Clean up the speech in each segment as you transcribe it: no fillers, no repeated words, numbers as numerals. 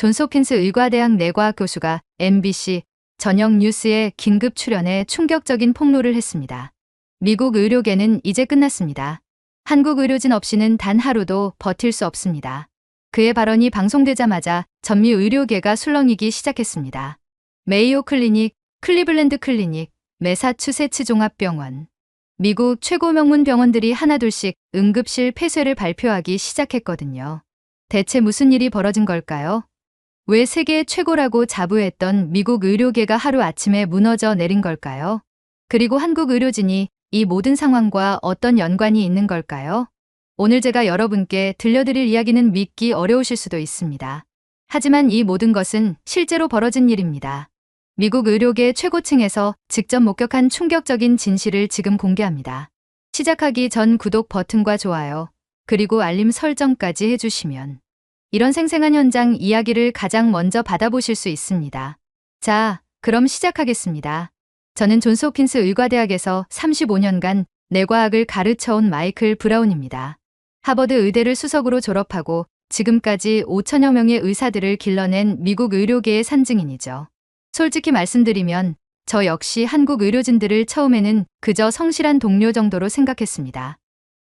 존스홉킨스 의과대학 내과학 교수가 MBC 저녁 뉴스에 긴급 출연해 충격적인 폭로를 했습니다. 미국 의료계는 이제 끝났습니다. 한국 의료진 없이는 단 하루도 버틸 수 없습니다. 그의 발언이 방송되자마자 전미 의료계가 술렁이기 시작했습니다. 메이오 클리닉, 클리블랜드 클리닉, 매사추세츠 종합병원. 미국 최고 명문 병원들이 하나둘씩 응급실 폐쇄를 발표하기 시작했거든요. 대체 무슨 일이 벌어진 걸까요? 왜 세계 최고라고 자부했던 미국 의료계가 하루아침에 무너져 내린 걸까요? 그리고 한국 의료진이 이 모든 상황과 어떤 연관이 있는 걸까요? 오늘 제가 여러분께 들려드릴 이야기는 믿기 어려우실 수도 있습니다. 하지만 이 모든 것은 실제로 벌어진 일입니다. 미국 의료계 최고층에서 직접 목격한 충격적인 진실을 지금 공개합니다. 시작하기 전 구독 버튼과 좋아요, 그리고 알림 설정까지 해주시면 이런 생생한 현장 이야기를 가장 먼저 받아보실 수 있습니다. 자, 그럼 시작하겠습니다. 저는 존스홉킨스 의과대학에서 35년간 뇌과학을 가르쳐온 마이클 브라운입니다. 하버드 의대를 수석으로 졸업하고 지금까지 5천여 명의 의사들을 길러낸 미국 의료계의 산증인이죠. 솔직히 말씀드리면 저 역시 한국 의료진들을 처음에는 그저 성실한 동료 정도로 생각했습니다.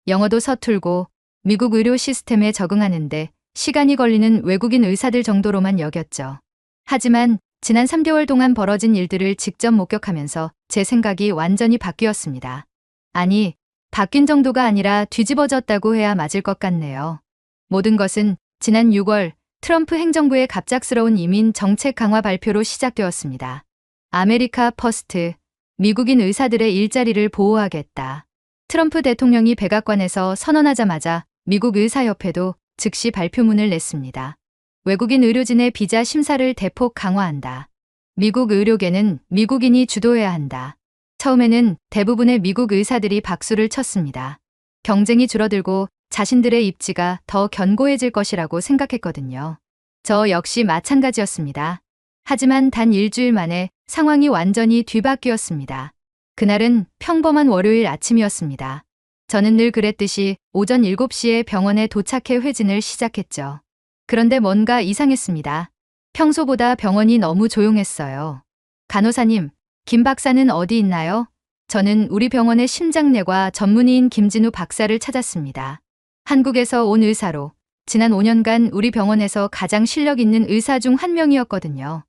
영어도 서툴고 미국 의료 시스템에 적응하는데 시간이 걸리는 외국인 의사들 정도로만 여겼죠. 하지만 지난 3개월 동안 벌어진 일들을 직접 목격하면서 제 생각이 완전히 바뀌었습니다. 아니, 바뀐 정도가 아니라 뒤집어졌다고 해야 맞을 것 같네요. 모든 것은 지난 6월 트럼프 행정부의 갑작스러운 이민 정책 강화 발표로 시작되었습니다. 아메리카 퍼스트, 미국인 의사들의 일자리를 보호하겠다. 트럼프 대통령이 백악관에서 선언하자마자 미국 의사협회도 즉시 발표문을 냈습니다. 외국인 의료진의 비자 심사를 대폭 강화한다. 미국 의료계는 미국인이 주도해야 한다. 처음에는 대부분의 미국 의사들이 박수를 쳤습니다. 경쟁이 줄어들고 자신들의 입지가 더 견고해질 것이라고 생각했거든요. 저 역시 마찬가지였습니다. 하지만 단 일주일 만에 상황이 완전히 뒤바뀌었습니다. 그날은 평범한 월요일 아침이었습니다. 저는 늘 그랬듯이 오전 7시에 병원에 도착해 회진을 시작했죠. 그런데 뭔가 이상했습니다. 평소보다 병원이 너무 조용했어요. 간호사님, 김 박사는 어디 있나요? 저는 우리 병원의 심장내과 전문의인 김진우 박사를 찾았습니다. 한국에서 온 의사로 지난 5년간 우리 병원에서 가장 실력 있는 의사 중 한 명이었거든요.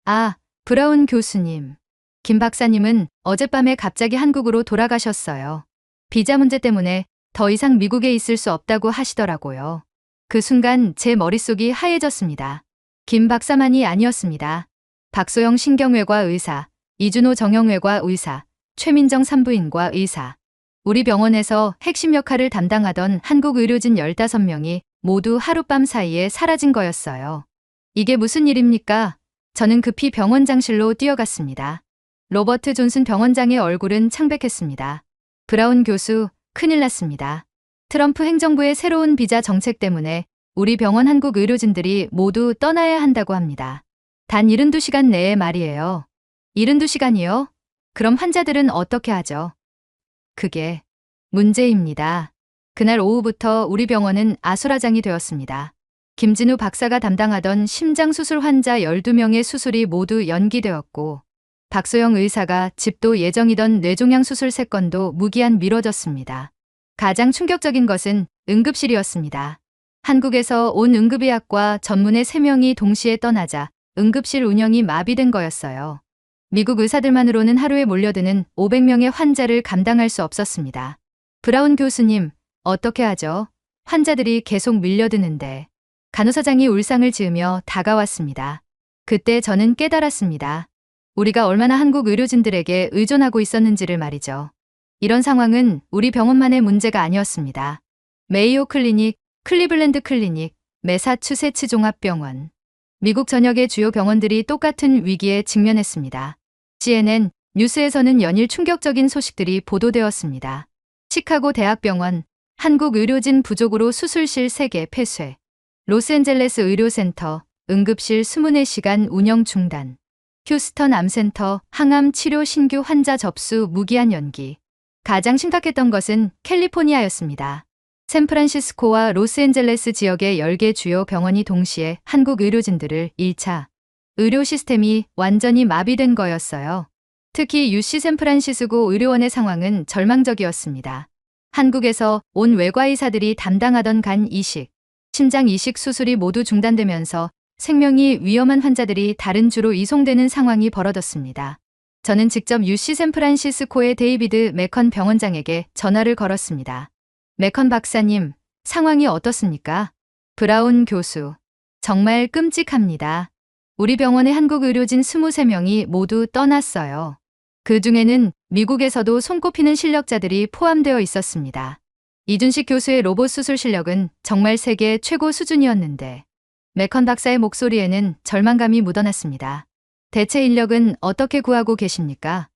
아, 브라운 교수님. 김 박사님은 어젯밤에 갑자기 한국으로 돌아가셨어요. 비자 문제 때문에 더 이상 미국에 있을 수 없다고 하시더라고요. 그 순간 제 머릿속이 하얘졌습니다. 김 박사만이 아니었습니다. 박소영 신경외과 의사, 이준호 정형외과 의사, 최민정 산부인과 의사. 우리 병원에서 핵심 역할을 담당하던 한국 의료진 15명이 모두 하룻밤 사이에 사라진 거였어요. 이게 무슨 일입니까? 저는 급히 병원장실로 뛰어갔습니다. 로버트 존슨 병원장의 얼굴은 창백했습니다. 브라운 교수, 큰일 났습니다. 트럼프 행정부의 새로운 비자 정책 때문에 우리 병원 한국 의료진들이 모두 떠나야 한다고 합니다. 단 72시간 내에 말이에요. 72시간이요? 그럼 환자들은 어떻게 하죠? 그게 문제입니다. 그날 오후부터 우리 병원은 아수라장이 되었습니다. 김진우 박사가 담당하던 심장수술 환자 12명의 수술이 모두 연기되었고 박소영 의사가 집도 예정이던 뇌종양 수술 3건도 무기한 미뤄졌습니다. 가장 충격적인 것은 응급실이었습니다. 한국에서 온 응급의학과 전문의 3명이 동시에 떠나자 응급실 운영이 마비된 거였어요. 미국 의사들만으로는 하루에 몰려드는 500명의 환자를 감당할 수 없었습니다. 브라운 교수님, 어떻게 하죠? 환자들이 계속 밀려드는데. 간호사장이 울상을 지으며 다가왔습니다. 그때 저는 깨달았습니다. 우리가 얼마나 한국 의료진들에게 의존하고 있었는지를 말이죠. 이런 상황은 우리 병원만의 문제가 아니었습니다. 메이오 클리닉, 클리블랜드 클리닉, 매사추세츠 종합병원. 미국 전역의 주요 병원들이 똑같은 위기에 직면했습니다. CNN, 뉴스에서는 연일 충격적인 소식들이 보도되었습니다. 시카고 대학병원, 한국 의료진 부족으로 수술실 3개 폐쇄. 로스앤젤레스 의료센터, 응급실 24시간 운영 중단. 휴스턴 암센터, 항암 치료 신규 환자 접수 무기한 연기. 가장 심각했던 것은 캘리포니아였습니다. 샌프란시스코와 로스앤젤레스 지역의 10개 주요 병원이 동시에 한국 의료진들을 1차 의료 시스템이 완전히 마비된 거였어요. 특히 UC 샌프란시스코 의료원의 상황은 절망적이었습니다. 한국에서 온 외과의사들이 담당하던 간 이식, 심장 이식 수술이 모두 중단되면서 생명이 위험한 환자들이 다른 주로 이송되는 상황이 벌어졌습니다. 저는 직접 UC 샌프란시스코의 데이비드 맥컨 병원장에게 전화를 걸었습니다. 맥컨 박사님, 상황이 어떻습니까? 브라운 교수, 정말 끔찍합니다. 우리 병원의 한국 의료진 23명이 모두 떠났어요. 그 중에는 미국에서도 손꼽히는 실력자들이 포함되어 있었습니다. 이준식 교수의 로봇 수술 실력은 정말 세계 최고 수준이었는데 맥컨 박사의 목소리에는 절망감이 묻어났습니다. 대체 인력은 어떻게 구하고 계십니까?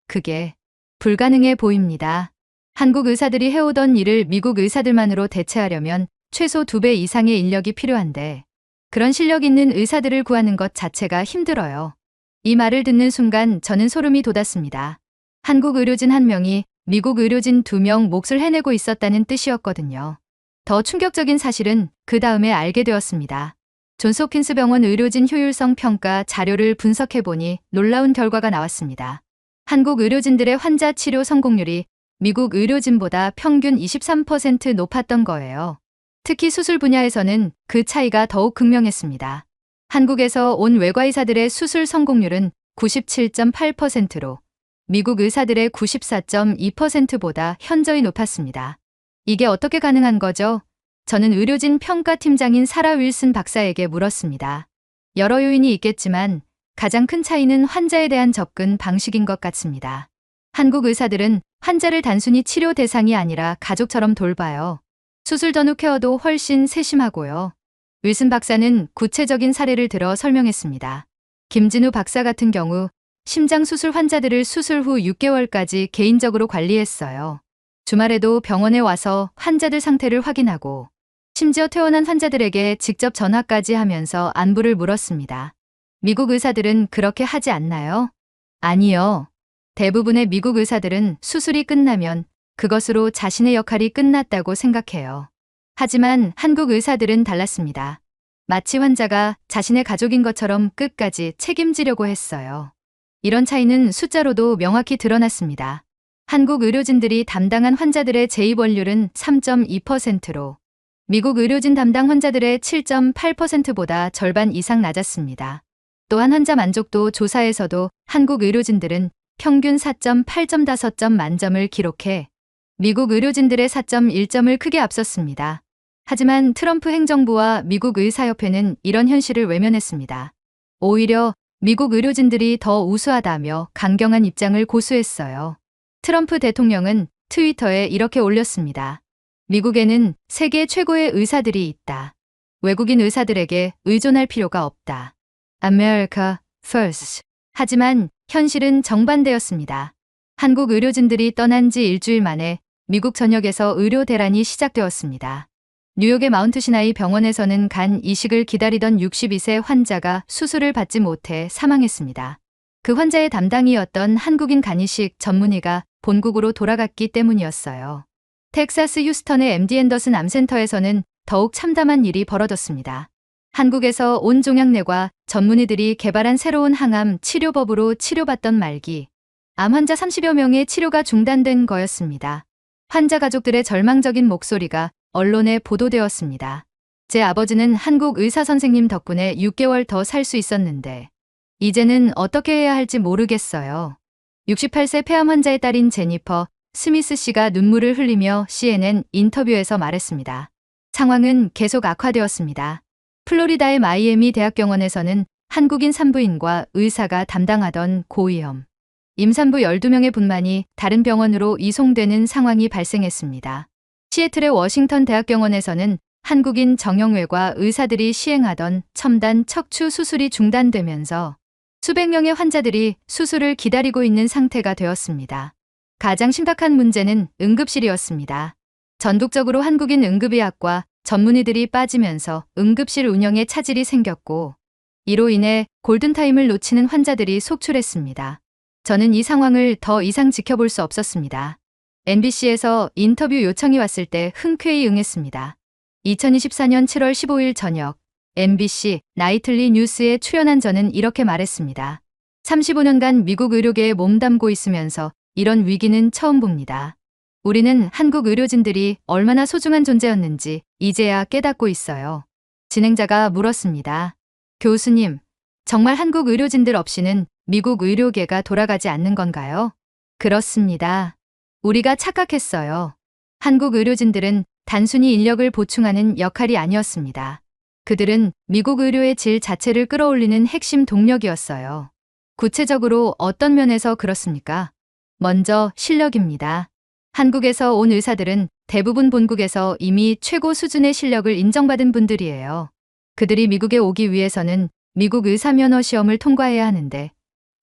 그게 불가능해 보입니다. 한국 의사들이 해오던 일을 미국 의사들만으로 대체하려면 최소 2배 이상의 인력이 필요한데 그런 실력 있는 의사들을 구하는 것 자체가 힘들어요. 이 말을 듣는 순간 저는 소름이 돋았습니다. 한국 의료진 1명이 미국 의료진 2명 몫을 해내고 있었다는 뜻이었거든요. 더 충격적인 사실은 그 다음에 알게 되었습니다. 존스홉킨스 병원 의료진 효율성 평가 자료를 분석해보니 놀라운 결과가 나왔습니다. 한국 의료진들의 환자 치료 성공률이 미국 의료진보다 평균 23% 높았던 거예요. 특히 수술 분야에서는 그 차이가 더욱 극명했습니다. 한국에서 온 외과의사들의 수술 성공률은 97.8%로 미국 의사들의 94.2%보다 현저히 높았습니다. 이게 어떻게 가능한 거죠? 저는 의료진 평가팀장인 사라 윌슨 박사에게 물었습니다. 여러 요인이 있겠지만 가장 큰 차이는 환자에 대한 접근 방식인 것 같습니다. 한국 의사들은 환자를 단순히 치료 대상이 아니라 가족처럼 돌봐요. 수술 전후 케어도 훨씬 세심하고요. 윌슨 박사는 구체적인 사례를 들어 설명했습니다. 김진우 박사 같은 경우 심장 수술 환자들을 수술 후 6개월까지 개인적으로 관리했어요. 주말에도 병원에 와서 환자들 상태를 확인하고 심지어 퇴원한 환자들에게 직접 전화까지 하면서 안부를 물었습니다. 미국 의사들은 그렇게 하지 않나요? 아니요. 대부분의 미국 의사들은 수술이 끝나면 그것으로 자신의 역할이 끝났다고 생각해요. 하지만 한국 의사들은 달랐습니다. 마치 환자가 자신의 가족인 것처럼 끝까지 책임지려고 했어요. 이런 차이는 숫자로도 명확히 드러났습니다. 한국 의료진들이 담당한 환자들의 재입원율은 3.2%로 미국 의료진 담당 환자들의 7.8%보다 절반 이상 낮았습니다. 또한 환자 만족도 조사에서도 한국 의료진들은 평균 4.8점 5점 만점을 기록해 미국 의료진들의 4.1점을 크게 앞섰습니다. 하지만 트럼프 행정부와 미국 의사협회는 이런 현실을 외면했습니다. 오히려 미국 의료진들이 더 우수하다며 강경한 입장을 고수했어요. 트럼프 대통령은 트위터에 이렇게 올렸습니다. 미국에는 세계 최고의 의사들이 있다. 외국인 의사들에게 의존할 필요가 없다. America first. 하지만 현실은 정반대였습니다. 한국 의료진들이 떠난 지 일주일 만에 미국 전역에서 의료 대란이 시작되었습니다. 뉴욕의 마운트 시나이 병원에서는 간 이식을 기다리던 62세 환자가 수술을 받지 못해 사망했습니다. 그 환자의 담당이었던 한국인 간이식 전문의가 본국으로 돌아갔기 때문이었어요. 텍사스 휴스턴의 MD 앤더슨 암센터에서는 더욱 참담한 일이 벌어졌습니다. 한국에서 온 종양내과 전문의들이 개발한 새로운 항암 치료법으로 치료받던 말기 암 환자 30여 명의 치료가 중단된 거였습니다. 환자 가족들의 절망적인 목소리가 언론에 보도되었습니다. 제 아버지는 한국 의사 선생님 덕분에 6개월 더 살 수 있었는데 이제는 어떻게 해야 할지 모르겠어요. 68세 폐암 환자의 딸인 제니퍼 스미스 씨가 눈물을 흘리며 CNN 인터뷰에서 말했습니다. 상황은 계속 악화되었습니다. 플로리다의 마이애미 대학병원에서는 한국인 산부인과 의사가 담당하던 고위험 임산부 12명의 분만이 다른 병원으로 이송되는 상황이 발생했습니다. 시애틀의 워싱턴 대학병원에서는 한국인 정형외과 의사들이 시행하던 첨단 척추 수술이 중단되면서 수백 명의 환자들이 수술을 기다리고 있는 상태가 되었습니다. 가장 심각한 문제는 응급실이었습니다. 전국적으로 한국인 응급의학과 전문의들이 빠지면서 응급실 운영에 차질이 생겼고 이로 인해 골든타임을 놓치는 환자들이 속출했습니다. 저는 이 상황을 더 이상 지켜볼 수 없었습니다. MBC에서 인터뷰 요청이 왔을 때 흔쾌히 응했습니다. 2024년 7월 15일 저녁 MBC 나이틀리 뉴스에 출연한 저는 이렇게 말했습니다. 35년간 미국 의료계에 몸담고 있으면서 이런 위기는 처음 봅니다. 우리는 한국 의료진들이 얼마나 소중한 존재였는지 이제야 깨닫고 있어요. 진행자가 물었습니다. 교수님, 정말 한국 의료진들 없이는 미국 의료계가 돌아가지 않는 건가요? 그렇습니다. 우리가 착각했어요. 한국 의료진들은 단순히 인력을 보충하는 역할이 아니었습니다. 그들은 미국 의료의 질 자체를 끌어올리는 핵심 동력이었어요. 구체적으로 어떤 면에서 그렇습니까? 먼저 실력입니다. 한국에서 온 의사들은 대부분 본국에서 이미 최고 수준의 실력을 인정받은 분들이에요. 그들이 미국에 오기 위해서는 미국 의사면허 시험을 통과해야 하는데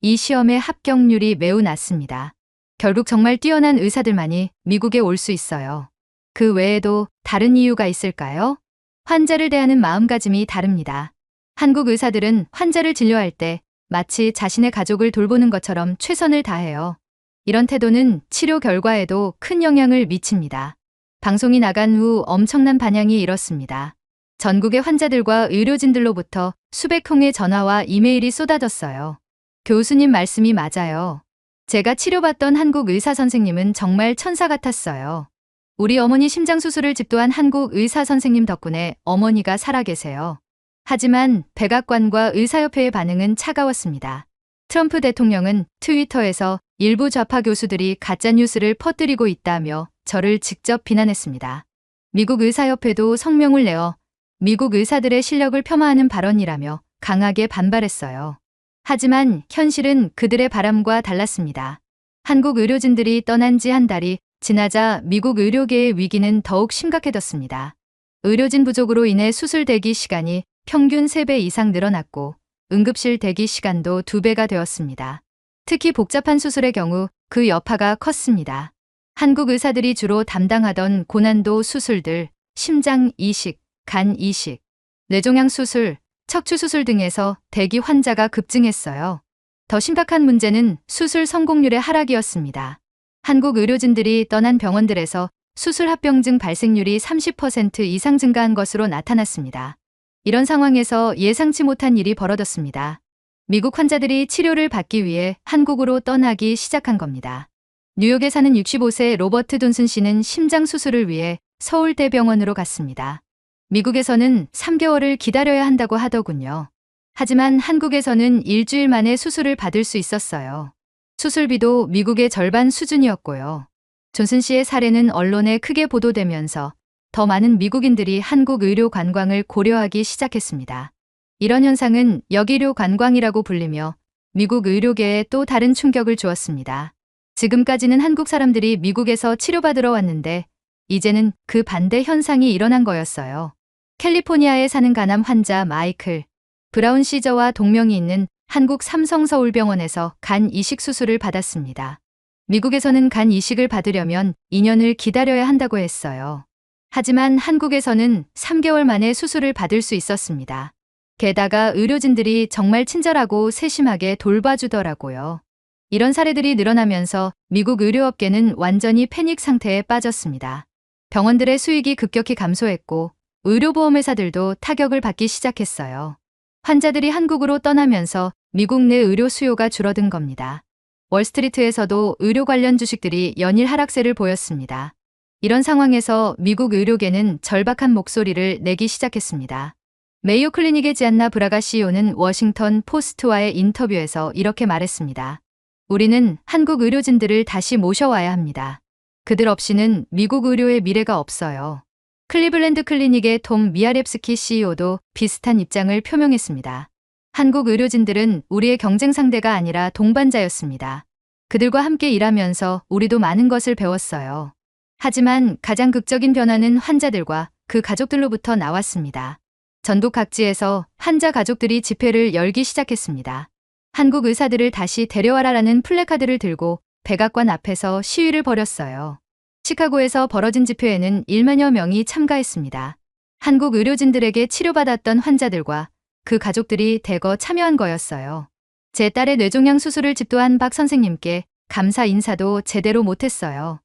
이 시험의 합격률이 매우 낮습니다. 결국 정말 뛰어난 의사들만이 미국에 올 수 있어요. 그 외에도 다른 이유가 있을까요? 환자를 대하는 마음가짐이 다릅니다. 한국 의사들은 환자를 진료할 때 마치 자신의 가족을 돌보는 것처럼 최선을 다해요. 이런 태도는 치료 결과에도 큰 영향을 미칩니다. 방송이 나간 후 엄청난 반향이 일었습니다. 전국의 환자들과 의료진들로부터 수백 통의 전화와 이메일이 쏟아졌어요. 교수님 말씀이 맞아요. 제가 치료받던 한국 의사 선생님은 정말 천사 같았어요. 우리 어머니 심장수술을 집도한 한국 의사 선생님 덕분에 어머니가 살아계세요. 하지만 백악관과 의사협회의 반응은 차가웠습니다. 트럼프 대통령은 트위터에서 일부 좌파 교수들이 가짜뉴스를 퍼뜨리고 있다며 저를 직접 비난했습니다. 미국 의사협회도 성명을 내어 미국 의사들의 실력을 폄하하는 발언이라며 강하게 반발했어요. 하지만 현실은 그들의 바람과 달랐습니다. 한국 의료진들이 떠난 지 한 달이 지나자 미국 의료계의 위기는 더욱 심각해졌습니다. 의료진 부족으로 인해 수술 대기 시간이 평균 3배 이상 늘어났고 응급실 대기 시간도 2배가 되었습니다. 특히 복잡한 수술의 경우 그 여파가 컸습니다. 한국 의사들이 주로 담당하던 고난도 수술들, 심장 이식, 간 이식, 뇌종양 수술, 척추 수술 등에서 대기 환자가 급증했어요. 더 심각한 문제는 수술 성공률의 하락이었습니다. 한국 의료진들이 떠난 병원들에서 수술 합병증 발생률이 30% 이상 증가한 것으로 나타났습니다. 이런 상황에서 예상치 못한 일이 벌어졌습니다. 미국 환자들이 치료를 받기 위해 한국으로 떠나기 시작한 겁니다. 뉴욕에 사는 65세 로버트 돈슨 씨는 심장 수술을 위해 서울대병원으로 갔습니다. 미국에서는 3개월을 기다려야 한다고 하더군요. 하지만 한국에서는 일주일 만에 수술을 받을 수 있었어요. 수술비도 미국의 절반 수준이었고요. 존슨 씨의 사례는 언론에 크게 보도되면서 더 많은 미국인들이 한국 의료 관광을 고려하기 시작했습니다. 이런 현상은 역의료 관광이라고 불리며 미국 의료계에 또 다른 충격을 주었습니다. 지금까지는 한국 사람들이 미국에서 치료받으러 왔는데 이제는 그 반대 현상이 일어난 거였어요. 캘리포니아에 사는 간암 환자 마이클 브라운 시저와 동명이 있는 한국 삼성서울병원에서 간 이식 수술을 받았습니다. 미국에서는 간 이식을 받으려면 2년을 기다려야 한다고 했어요. 하지만 한국에서는 3개월 만에 수술을 받을 수 있었습니다. 게다가 의료진들이 정말 친절하고 세심하게 돌봐주더라고요. 이런 사례들이 늘어나면서 미국 의료업계는 완전히 패닉 상태에 빠졌습니다. 병원들의 수익이 급격히 감소했고 의료보험회사들도 타격을 받기 시작했어요. 환자들이 한국으로 떠나면서 미국 내 의료 수요가 줄어든 겁니다. 월스트리트에서도 의료 관련 주식들이 연일 하락세를 보였습니다. 이런 상황에서 미국 의료계는 절박한 목소리를 내기 시작했습니다. 메이오 클리닉의 지안나 브라가 CEO는 워싱턴 포스트와의 인터뷰에서 이렇게 말했습니다. 우리는 한국 의료진들을 다시 모셔와야 합니다. 그들 없이는 미국 의료의 미래가 없어요. 클리블랜드 클리닉의 톰 미아렙스키 CEO도 비슷한 입장을 표명했습니다. 한국 의료진들은 우리의 경쟁 상대가 아니라 동반자였습니다. 그들과 함께 일하면서 우리도 많은 것을 배웠어요. 하지만 가장 극적인 변화는 환자들과 그 가족들로부터 나왔습니다. 전국 각지에서 환자 가족들이 집회를 열기 시작했습니다. 한국 의사들을 다시 데려와라라는 플래카드를 들고 백악관 앞에서 시위를 벌였어요. 시카고에서 벌어진 집회에는 1만여 명이 참가했습니다. 한국 의료진들에게 치료받았던 환자들과 그 가족들이 대거 참여한 거였어요. 제 딸의 뇌종양 수술을 집도한 박 선생님께 감사 인사도 제대로 못했어요.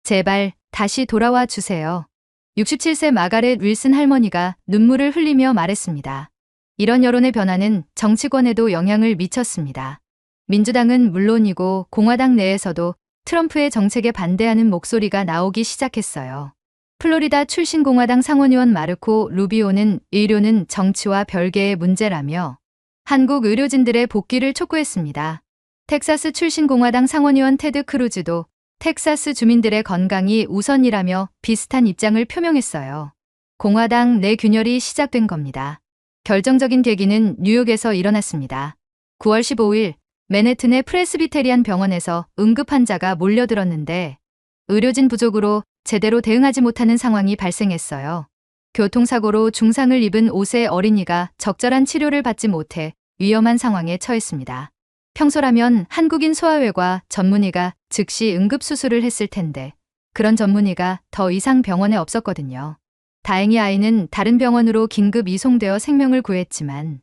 제발 다시 돌아와 주세요. 67세 마가렛 윌슨 할머니가 눈물을 흘리며 말했습니다. 이런 여론의 변화는 정치권에도 영향을 미쳤습니다. 민주당은 물론이고 공화당 내에서도 트럼프의 정책에 반대하는 목소리가 나오기 시작했어요. 플로리다 출신 공화당 상원의원 마르코 루비오는 의료는 정치와 별개의 문제라며 한국 의료진들의 복귀를 촉구했습니다. 텍사스 출신 공화당 상원의원 테드 크루즈도 텍사스 주민들의 건강이 우선이라며 비슷한 입장을 표명했어요. 공화당 내 균열이 시작된 겁니다. 결정적인 계기는 뉴욕에서 일어났습니다. 9월 15일 맨해튼의 프레스비테리안 병원에서 응급 환자가 몰려들었는데 의료진 부족으로 제대로 대응하지 못하는 상황이 발생했어요. 교통사고로 중상을 입은 5세 어린이가 적절한 치료를 받지 못해 위험한 상황에 처했습니다. 평소라면 한국인 소아외과 전문의가 즉시 응급수술을 했을 텐데 그런 전문의가 더 이상 병원에 없었거든요. 다행히 아이는 다른 병원으로 긴급 이송되어 생명을 구했지만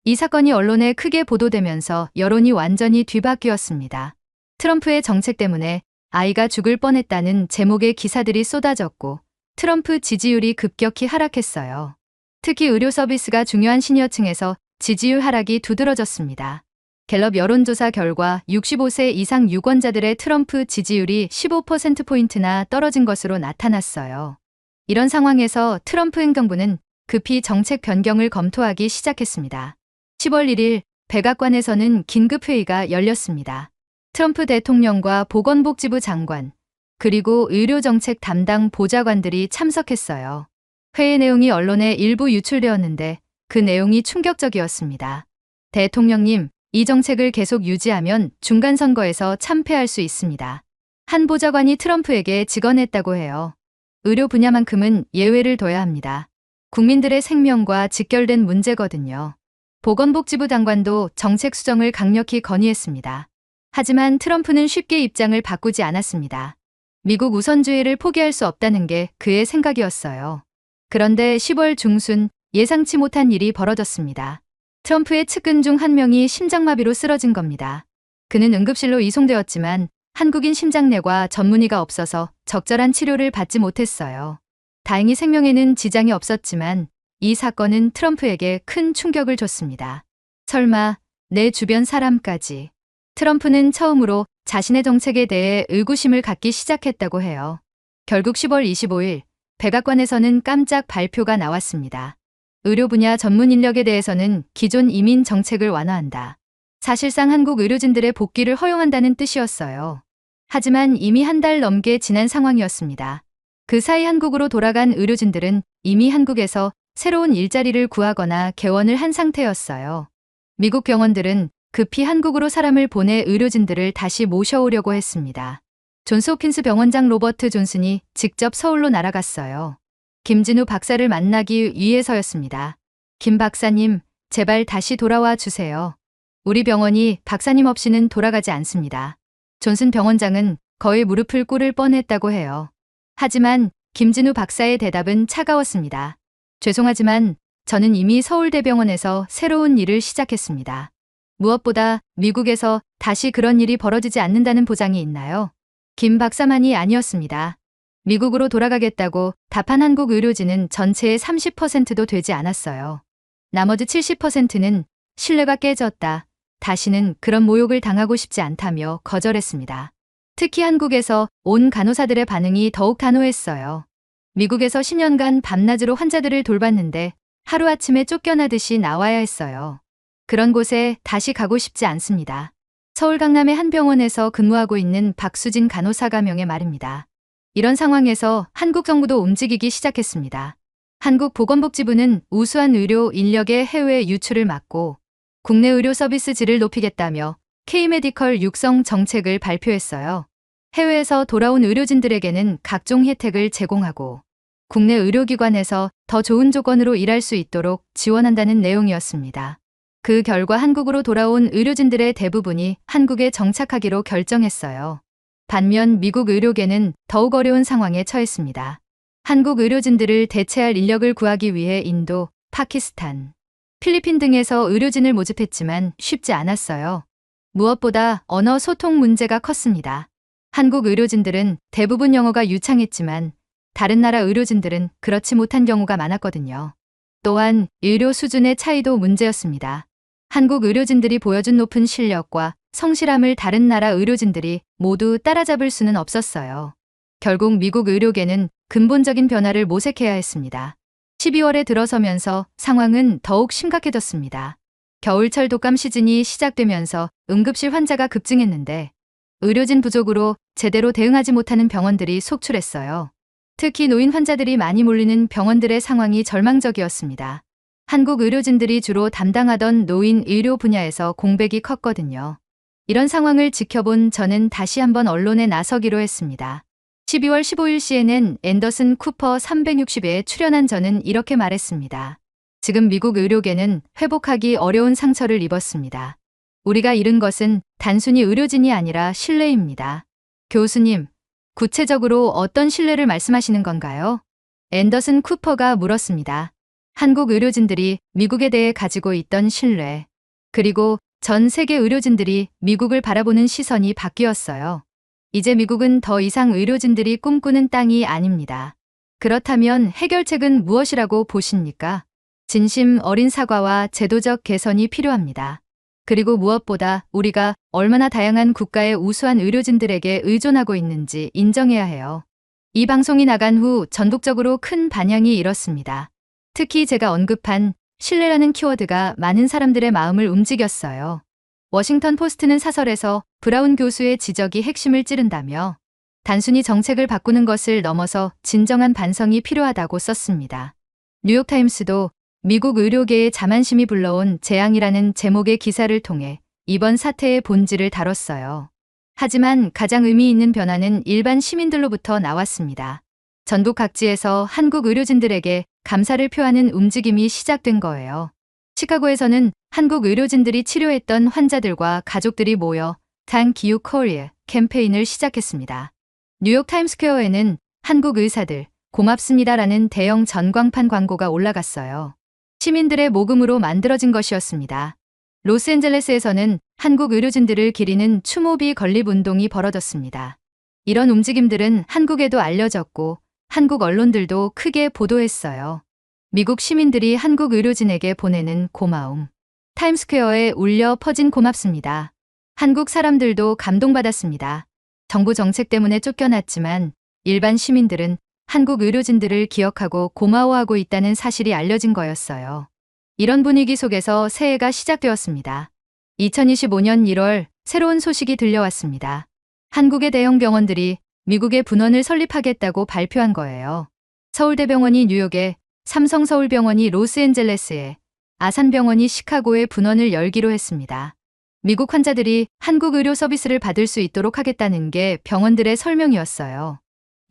이 사건이 언론에 크게 보도되면서 여론이 완전히 뒤바뀌었습니다. 트럼프의 정책 때문에 아이가 죽을 뻔했다는 제목의 기사들이 쏟아졌고 트럼프 지지율이 급격히 하락했어요. 특히 의료 서비스가 중요한 시니어층에서 지지율 하락이 두드러졌습니다. 갤럽 여론조사 결과 65세 이상 유권자들의 트럼프 지지율이 15%포인트나 떨어진 것으로 나타났어요. 이런 상황에서 트럼프 행정부는 급히 정책 변경을 검토하기 시작했습니다. 10월 1일 백악관에서는 긴급회의가 열렸습니다. 트럼프 대통령과 보건복지부 장관, 그리고 의료정책 담당 보좌관들이 참석했어요. 회의 내용이 언론에 일부 유출되었는데 그 내용이 충격적이었습니다. 대통령님, 이 정책을 계속 유지하면 중간선거에서 참패할 수 있습니다. 한 보좌관이 트럼프에게 직언했다고 해요. 의료 분야만큼은 예외를 둬야 합니다. 국민들의 생명과 직결된 문제거든요. 보건복지부 장관도 정책 수정을 강력히 건의했습니다. 하지만 트럼프는 쉽게 입장을 바꾸지 않았습니다. 미국 우선주의를 포기할 수 없다는 게 그의 생각이었어요. 그런데 10월 중순 예상치 못한 일이 벌어졌습니다. 트럼프의 측근 중 한 명이 심장마비로 쓰러진 겁니다. 그는 응급실로 이송되었지만 한국인 심장내과 전문의가 없어서 적절한 치료를 받지 못했어요. 다행히 생명에는 지장이 없었지만 이 사건은 트럼프에게 큰 충격을 줬습니다. 설마 내 주변 사람까지. 트럼프는 처음으로 자신의 정책에 대해 의구심을 갖기 시작했다고 해요. 결국 10월 25일 백악관에서는 깜짝 발표가 나왔습니다. 의료 분야 전문 인력에 대해서는 기존 이민 정책을 완화한다. 사실상 한국 의료진들의 복귀를 허용한다는 뜻이었어요. 하지만 이미 한 달 넘게 지난 상황이었습니다. 그 사이 한국으로 돌아간 의료진들은 이미 한국에서 새로운 일자리를 구하거나 개원을 한 상태였어요. 미국 병원들은 급히 한국으로 사람을 보내 의료진들을 다시 모셔오려고 했습니다. 존스 홉킨스 병원장 로버트 존슨이 직접 서울로 날아갔어요. 김진우 박사를 만나기 위해서였습니다. 김 박사님, 제발 다시 돌아와 주세요. 우리 병원이 박사님 없이는 돌아가지 않습니다. 존슨 병원장은 거의 무릎을 꿇을 뻔했다고 해요. 하지만 김진우 박사의 대답은 차가웠습니다. 죄송하지만 저는 이미 서울대병원에서 새로운 일을 시작했습니다. 무엇보다 미국에서 다시 그런 일이 벌어지지 않는다는 보장이 있나요? 김 박사만이 아니었습니다. 미국으로 돌아가겠다고 답한 한국 의료진은 전체의 30%도 되지 않았어요. 나머지 70%는 신뢰가 깨졌다. 다시는 그런 모욕을 당하고 싶지 않다며 거절했습니다. 특히 한국에서 온 간호사들의 반응이 더욱 단호했어요. 미국에서 10년간 밤낮으로 환자들을 돌봤는데 하루아침에 쫓겨나듯이 나와야 했어요. 그런 곳에 다시 가고 싶지 않습니다. 서울 강남의 한 병원에서 근무하고 있는 박수진 간호사가 명의 말입니다. 이런 상황에서 한국 정부도 움직이기 시작했습니다. 한국보건복지부는 우수한 의료 인력의 해외 유출을 막고 국내 의료 서비스 질을 높이겠다며 K-메디컬 육성 정책을 발표했어요. 해외에서 돌아온 의료진들에게는 각종 혜택을 제공하고 국내 의료기관에서 더 좋은 조건으로 일할 수 있도록 지원한다는 내용이었습니다. 그 결과 한국으로 돌아온 의료진들의 대부분이 한국에 정착하기로 결정했어요. 반면 미국 의료계는 더욱 어려운 상황에 처했습니다. 한국 의료진들을 대체할 인력을 구하기 위해 인도, 파키스탄, 필리핀 등에서 의료진을 모집했지만 쉽지 않았어요. 무엇보다 언어 소통 문제가 컸습니다. 한국 의료진들은 대부분 영어가 유창했지만 다른 나라 의료진들은 그렇지 못한 경우가 많았거든요. 또한 의료 수준의 차이도 문제였습니다. 한국 의료진들이 보여준 높은 실력과 성실함을 다른 나라 의료진들이 모두 따라잡을 수는 없었어요. 결국 미국 의료계는 근본적인 변화를 모색해야 했습니다. 12월에 들어서면서 상황은 더욱 심각해졌습니다. 겨울철 독감 시즌이 시작되면서 응급실 환자가 급증했는데 의료진 부족으로 제대로 대응하지 못하는 병원들이 속출했어요. 특히 노인 환자들이 많이 몰리는 병원들의 상황이 절망적이었습니다. 한국 의료진들이 주로 담당하던 노인 의료 분야에서 공백이 컸거든요. 이런 상황을 지켜본 저는 다시 한번 언론에 나서기로 했습니다. 12월 15일 CNN 앤더슨 쿠퍼 360회에 출연한 저는 이렇게 말했습니다. 지금 미국 의료계는 회복하기 어려운 상처를 입었습니다. 우리가 잃은 것은 단순히 의료진이 아니라 신뢰입니다. 교수님, 구체적으로 어떤 신뢰를 말씀하시는 건가요? 앤더슨 쿠퍼가 물었습니다. 한국 의료진들이 미국에 대해 가지고 있던 신뢰, 그리고 전 세계 의료진들이 미국을 바라보는 시선이 바뀌었어요. 이제 미국은 더 이상 의료진들이 꿈꾸는 땅이 아닙니다. 그렇다면 해결책은 무엇이라고 보십니까? 진심 어린 사과와 제도적 개선이 필요합니다. 그리고 무엇보다 우리가 얼마나 다양한 국가의 우수한 의료진들에게 의존하고 있는지 인정해야 해요. 이 방송이 나간 후 전국적으로 큰 반향이 일었습니다. 특히 제가 언급한 신뢰라는 키워드가 많은 사람들의 마음을 움직였어요. 워싱턴 포스트는 사설에서 브라운 교수의 지적이 핵심을 찌른다며 단순히 정책을 바꾸는 것을 넘어서 진정한 반성이 필요하다고 썼습니다. 뉴욕타임스도 미국 의료계의 자만심이 불러온 재앙이라는 제목의 기사를 통해 이번 사태의 본질을 다뤘어요. 하지만 가장 의미 있는 변화는 일반 시민들로부터 나왔습니다. 전국 각지에서 한국 의료진들에게 감사를 표하는 움직임이 시작된 거예요. 시카고에서는 한국 의료진들이 치료했던 환자들과 가족들이 모여 Thank You Korea 캠페인을 시작했습니다. 뉴욕 타임스퀘어에는 한국 의사들 고맙습니다라는 대형 전광판 광고가 올라갔어요. 시민들의 모금으로 만들어진 것이었습니다. 로스앤젤레스에서는 한국 의료진들을 기리는 추모비 건립 운동이 벌어졌습니다. 이런 움직임들은 한국에도 알려졌고 한국 언론들도 크게 보도했어요. 미국 시민들이 한국 의료진에게 보내는 고마움. 타임스퀘어에 울려 퍼진 고맙습니다. 한국 사람들도 감동받았습니다. 정부 정책 때문에 쫓겨났지만 일반 시민들은 한국 의료진들을 기억하고 고마워하고 있다는 사실이 알려진 거였어요. 이런 분위기 속에서 새해가 시작되었습니다. 2025년 1월 새로운 소식이 들려왔습니다. 한국의 대형 병원들이 미국에 분원을 설립하겠다고 발표한 거예요. 서울대병원이 뉴욕에, 삼성서울병원이 로스앤젤레스에, 아산병원이 시카고에 분원을 열기로 했습니다. 미국 환자들이 한국 의료 서비스를 받을 수 있도록 하겠다는 게 병원들의 설명이었어요.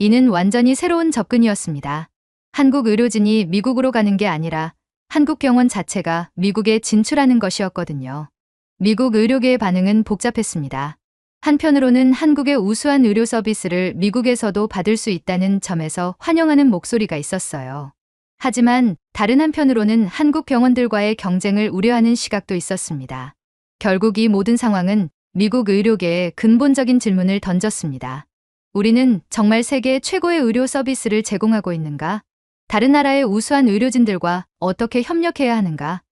이는 완전히 새로운 접근이었습니다. 한국 의료진이 미국으로 가는 게 아니라 한국 병원 자체가 미국에 진출하는 것이었거든요. 미국 의료계의 반응은 복잡했습니다. 한편으로는 한국의 우수한 의료 서비스를 미국에서도 받을 수 있다는 점에서 환영하는 목소리가 있었어요. 하지만 다른 한편으로는 한국 병원들과의 경쟁을 우려하는 시각도 있었습니다. 결국 이 모든 상황은 미국 의료계에 근본적인 질문을 던졌습니다. 우리는 정말 세계 최고의 의료 서비스를 제공하고 있는가? 다른 나라의 우수한 의료진들과 어떻게 협력해야 하는가?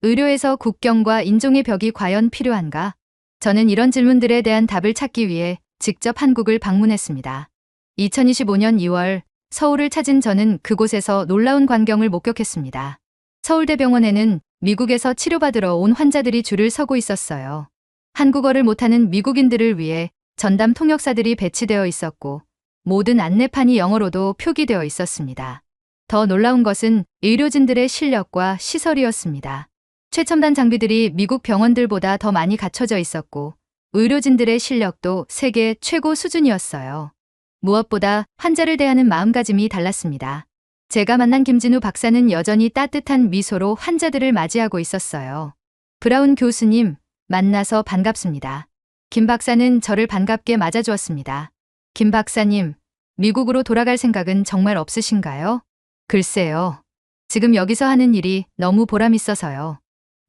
의료에서 국경과 인종의 벽이 과연 필요한가? 저는 이런 질문들에 대한 답을 찾기 위해 직접 한국을 방문했습니다. 2025년 2월 서울을 찾은 저는 그곳에서 놀라운 광경을 목격했습니다. 서울대병원에는 미국에서 치료받으러 온 환자들이 줄을 서고 있었어요. 한국어를 못하는 미국인들을 위해 전담 통역사들이 배치되어 있었고 모든 안내판이 영어로도 표기되어 있었습니다. 더 놀라운 것은 의료진들의 실력과 시설이었습니다. 최첨단 장비들이 미국 병원들보다 더 많이 갖춰져 있었고 의료진들의 실력도 세계 최고 수준이었어요. 무엇보다 환자를 대하는 마음가짐이 달랐습니다. 제가 만난 김진우 박사는 여전히 따뜻한 미소로 환자들을 맞이하고 있었어요. 브라운 교수님, 만나서 반갑습니다. 김 박사는 저를 반갑게 맞아주었습니다. 김 박사님, 미국으로 돌아갈 생각은 정말 없으신가요? 글쎄요. 지금 여기서 하는 일이 너무 보람있어서요.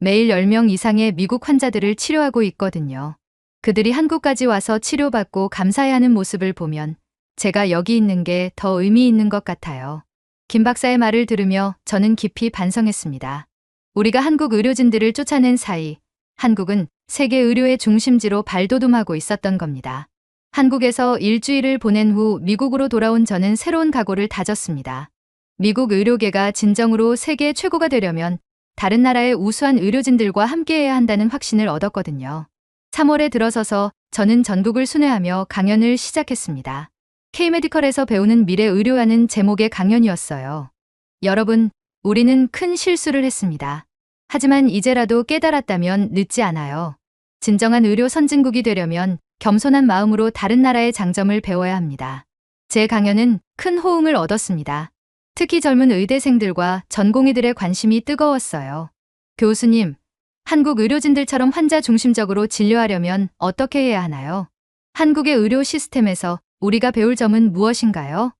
매일 10명 이상의 미국 환자들을 치료하고 있거든요. 그들이 한국까지 와서 치료받고 감사해하는 모습을 보면 제가 여기 있는 게 더 의미 있는 것 같아요. 김 박사의 말을 들으며 저는 깊이 반성했습니다. 우리가 한국 의료진들을 쫓아낸 사이 한국은 세계 의료의 중심지로 발돋움하고 있었던 겁니다. 한국에서 일주일을 보낸 후 미국으로 돌아온 저는 새로운 각오를 다졌습니다. 미국 의료계가 진정으로 세계 최고가 되려면 다른 나라의 우수한 의료진들과 함께해야 한다는 확신을 얻었거든요. 3월에 들어서서 저는 전국을 순회하며 강연을 시작했습니다. K-메디컬에서 배우는 미래 의료라는 제목의 강연이었어요. 여러분, 우리는 큰 실수를 했습니다. 하지만 이제라도 깨달았다면 늦지 않아요. 진정한 의료 선진국이 되려면 겸손한 마음으로 다른 나라의 장점을 배워야 합니다. 제 강연은 큰 호응을 얻었습니다. 특히 젊은 의대생들과 전공의들의 관심이 뜨거웠어요. 교수님, 한국 의료진들처럼 환자 중심적으로 진료하려면 어떻게 해야 하나요? 한국의 의료 시스템에서 우리가 배울 점은 무엇인가요?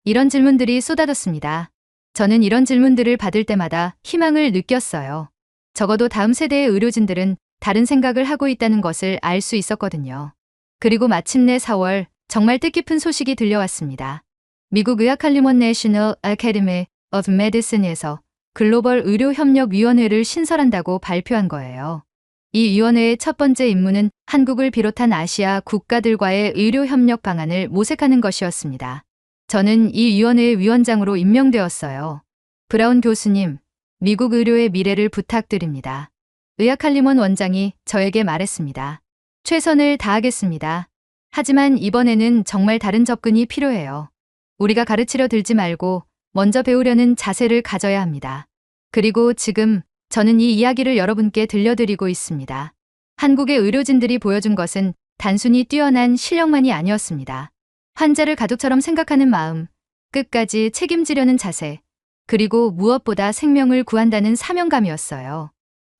이런 질문들이 쏟아졌습니다. 저는 이런 질문들을 받을 때마다 희망을 느꼈어요. 적어도 다음 세대의 의료진들은 다른 생각을 하고 있다는 것을 알 수 있었거든요. 그리고 마침내 4월 정말 뜻깊은 소식이 들려왔습니다. 미국 의학칼리먼 내셔널 아카데미 오브 메디슨에서 글로벌 의료협력위원회를 신설한다고 발표한 거예요. 이 위원회의 첫 번째 임무는 한국을 비롯한 아시아 국가들과의 의료협력 방안을 모색하는 것이었습니다. 저는 이 위원회의 위원장으로 임명되었어요. 브라운 교수님, 미국 의료의 미래를 부탁드립니다. 의학칼리먼 원장이 저에게 말했습니다. 최선을 다하겠습니다. 하지만 이번에는 정말 다른 접근이 필요해요. 우리가 가르치려 들지 말고 먼저 배우려는 자세를 가져야 합니다. 그리고 지금 저는 이 이야기를 여러분께 들려드리고 있습니다. 한국의 의료진들이 보여준 것은 단순히 뛰어난 실력만이 아니었습니다. 환자를 가족처럼 생각하는 마음, 끝까지 책임지려는 자세, 그리고 무엇보다 생명을 구한다는 사명감이었어요.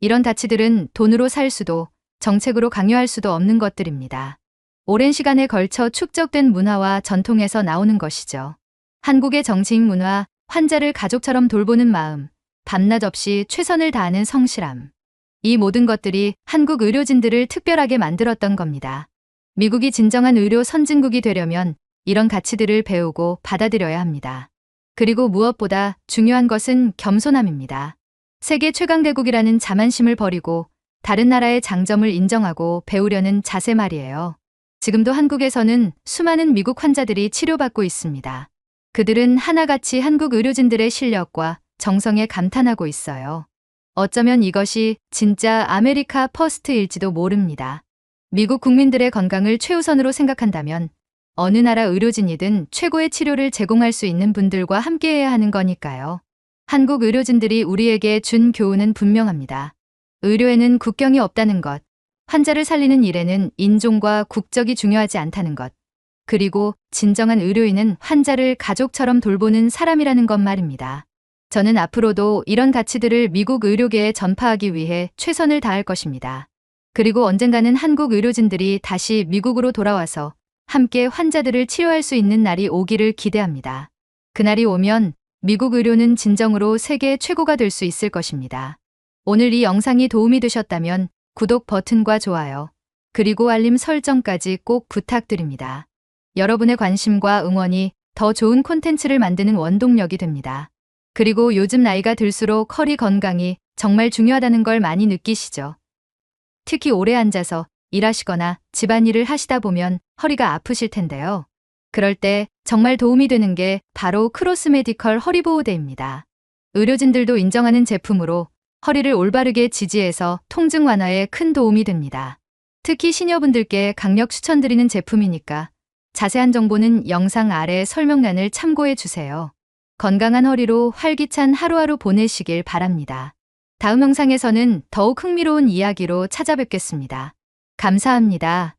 이런 가치들은 돈으로 살 수도 정책으로 강요할 수도 없는 것들입니다. 오랜 시간에 걸쳐 축적된 문화와 전통에서 나오는 것이죠. 한국의 정치인 문화, 환자를 가족처럼 돌보는 마음, 밤낮 없이 최선을 다하는 성실함. 이 모든 것들이 한국 의료진들을 특별하게 만들었던 겁니다. 미국이 진정한 의료 선진국이 되려면 이런 가치들을 배우고 받아들여야 합니다. 그리고 무엇보다 중요한 것은 겸손함입니다. 세계 최강대국이라는 자만심을 버리고 다른 나라의 장점을 인정하고 배우려는 자세 말이에요. 지금도 한국에서는 수많은 미국 환자들이 치료받고 있습니다. 그들은 하나같이 한국 의료진들의 실력과 정성에 감탄하고 있어요. 어쩌면 이것이 진짜 아메리카 퍼스트일지도 모릅니다. 미국 국민들의 건강을 최우선으로 생각한다면 어느 나라 의료진이든 최고의 치료를 제공할 수 있는 분들과 함께해야 하는 거니까요. 한국 의료진들이 우리에게 준 교훈은 분명합니다. 의료에는 국경이 없다는 것, 환자를 살리는 일에는 인종과 국적이 중요하지 않다는 것, 그리고 진정한 의료인은 환자를 가족처럼 돌보는 사람이라는 것 말입니다. 저는 앞으로도 이런 가치들을 미국 의료계에 전파하기 위해 최선을 다할 것입니다. 그리고 언젠가는 한국 의료진들이 다시 미국으로 돌아와서 함께 환자들을 치료할 수 있는 날이 오기를 기대합니다. 그날이 오면 미국 의료는 진정으로 세계 최고가 될 수 있을 것입니다. 오늘 이 영상이 도움이 되셨다면 구독 버튼과 좋아요, 그리고 알림 설정까지 꼭 부탁드립니다. 여러분의 관심과 응원이 더 좋은 콘텐츠를 만드는 원동력이 됩니다. 그리고 요즘 나이가 들수록 허리 건강이 정말 중요하다는 걸 많이 느끼시죠? 특히 오래 앉아서 일하시거나 집안일을 하시다 보면 허리가 아프실 텐데요. 그럴 때 정말 도움이 되는 게 바로 크로스 메디컬 허리보호대입니다. 의료진들도 인정하는 제품으로 허리를 올바르게 지지해서 통증 완화에 큰 도움이 됩니다. 특히 시니어분들께 강력 추천드리는 제품이니까 자세한 정보는 영상 아래 설명란을 참고해 주세요. 건강한 허리로 활기찬 하루하루 보내시길 바랍니다. 다음 영상에서는 더욱 흥미로운 이야기로 찾아뵙겠습니다. 감사합니다.